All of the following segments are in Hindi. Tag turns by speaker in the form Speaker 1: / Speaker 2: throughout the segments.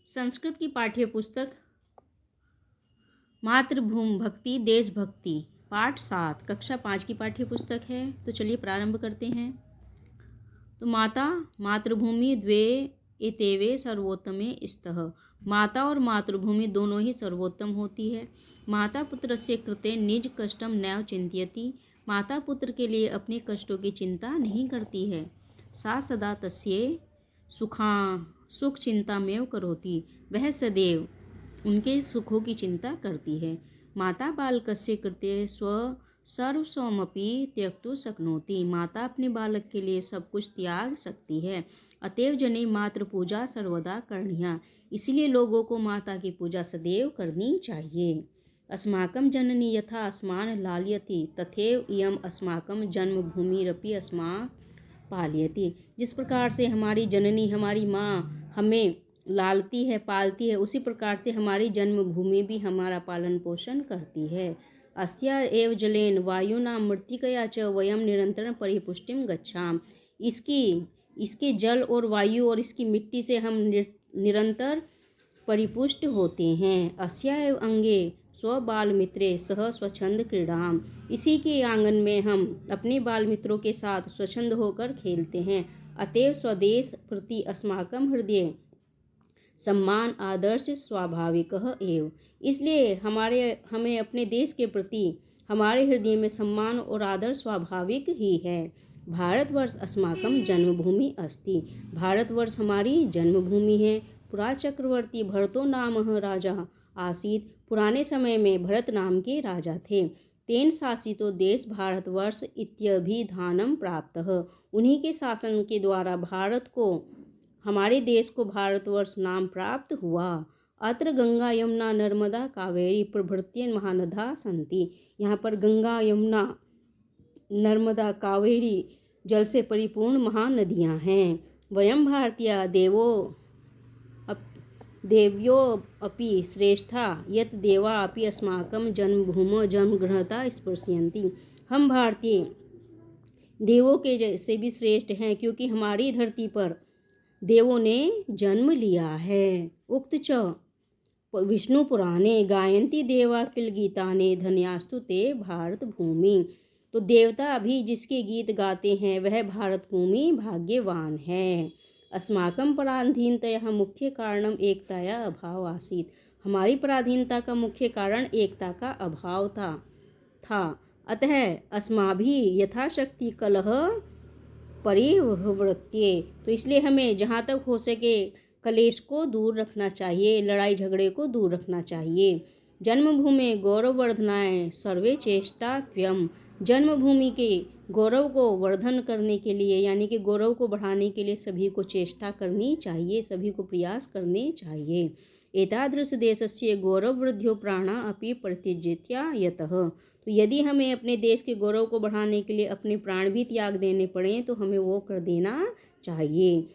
Speaker 1: संस्कृत की पाठ्य पुस्तक मातृभूमि भक्ति देशभक्ति पाठ 7 कक्षा 5 की पाठ्य पुस्तक है। तो चलिए प्रारंभ करते हैं। तो माता मातृभूमि द्वे एतेवे सर्वोत्तमे स्तः। माता और मातृभूमि दोनों ही सर्वोत्तम होती है। माता पुत्रस्य कृते निज कष्टम नैव चिंतयति। माता पुत्र के लिए अपने कष्टों की चिंता नहीं करती है। सा सदा तस्ये सुख चिंतामेव करोति। वह सदैव उनके सुखों की चिंता करती है। माता बालकस्य कृते सर्वस्वमपि त्यक्तुं शक्नोति। माता अपने बालक के लिए सब कुछ त्याग सकती है। अतएव जने मातृ पूजा सर्वदा करणीया। इसलिए लोगों को माता की पूजा सदैव करनी चाहिए। अस्माकं जननी यथा अस्मान् लालयति तथैव इयम् अस्माकं जन्मभूमिरपि अस्मान् पालयति। जिस प्रकार से हमारी जननी हमारी माँ हमें लालती है पालती है, उसी प्रकार से हमारी जन्मभूमि भी हमारा पालन पोषण करती है। अस्या एव जलेन वायुना मृत्तिकया च वयम निरंतर परिपुष्टिम गच्छाम। इसके जल और वायु और इसकी मिट्टी से हम निरंतर परिपुष्ट होते हैं। अस्या एव अंगे स्वबाल मित्रे सह स्वच्छंद क्रीडाम। इसी के आंगन में हम अपने बाल मित्रों के साथ स्वच्छंद होकर खेलते हैं। अतएव स्वदेश प्रति अस्माकं हृदय सम्मान आदर्श स्वाभाविक एव। इसलिए हमें अपने देश के प्रति हमारे हृदय में सम्मान और आदर स्वाभाविक ही है। भारतवर्ष अस्माकं जन्मभूमि अस्ति। भारतवर्ष हमारी जन्मभूमि है। पुरा चक्रवर्ती भरतो नामः राजा आसीत्। पुराने समय में भरत नाम के राजा थे। तेन शासितो देश भारतवर्ष इत्यभिधानं प्राप्तः। उन्हीं के शासन के द्वारा हमारे देश को भारतवर्ष नाम प्राप्त हुआ। अत्र गंगा यमुना नर्मदा कावेरी प्रभृत्यः महानद्यः सन्ति। यहाँ पर गंगा यमुना नर्मदा कावेरी जल से परिपूर्ण महानदियाँ हैं। वयं भारतीय देव्यो अपि श्रेष्ठा यत देवा अपि अस्माकं जन्मभूमौ जन्मगृहता स्पृशन्ति। हम भारतीय देवों के जैसे भी श्रेष्ठ हैं, क्योंकि हमारी धरती पर देवों ने जन्म लिया है। उक्त च विष्णु पुराणे गायन्ति देवा किल गीतानि धन्यास्तु ते भारत भूमि। तो देवता भी जिसके गीत गाते हैं वह भारत भूमि भाग्यवान है। अस्माकं पराधीनतया मुख्य कारणम एकताया अभाव आसीत्। हमारी पराधीनता का मुख्य कारण एकता का अभाव था। अतः अस्माभिः यथाशक्ति कलह परिवृत्य। तो इसलिए हमें जहाँ तक हो सके कलेश को दूर रखना चाहिए, लड़ाई झगड़े को दूर रखना चाहिए। जन्मभूमि गौरववर्धनाय सर्वे चेष्टाव्यम। जन्मभूमि के गौरव को वर्धन करने के लिए यानी कि गौरव को बढ़ाने के लिए सभी को चेष्टा करनी चाहिए, सभी को प्रयास करने चाहिए। एतादृश देशस्य गौरववृद्ध्यो प्राणा अपि परित्यज्य यतः। तो यदि हमें अपने देश के गौरव को बढ़ाने के लिए अपने प्राण भी त्याग देने पड़े तो हमें वो कर देना चाहिए।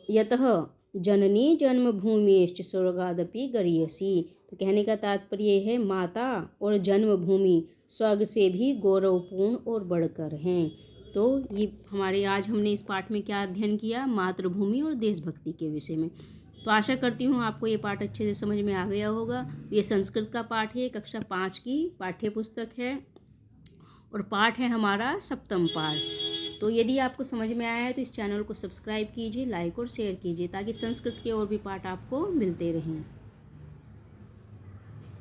Speaker 1: यतः जननी जन्मभूमिश्च स्वर्गादपि गरीयसी। तो कहने का तात्पर्य है माता और जन्मभूमि स्वर्ग से भी गौरवपूर्ण और बढ़कर हैं। तो ये आज हमने इस पाठ में क्या अध्ययन किया, मातृभूमि और देशभक्ति के विषय में। तो आशा करती हूँ आपको ये पाठ अच्छे से समझ में आ गया होगा। ये संस्कृत का पाठ है, कक्षा 5 की पाठ्य पुस्तक है और पाठ है हमारा 7वां पाठ। तो यदि आपको समझ में आया है तो इस चैनल को सब्सक्राइब कीजिए, लाइक और शेयर कीजिए ताकि संस्कृत के और भी पाठ आपको मिलते रहें।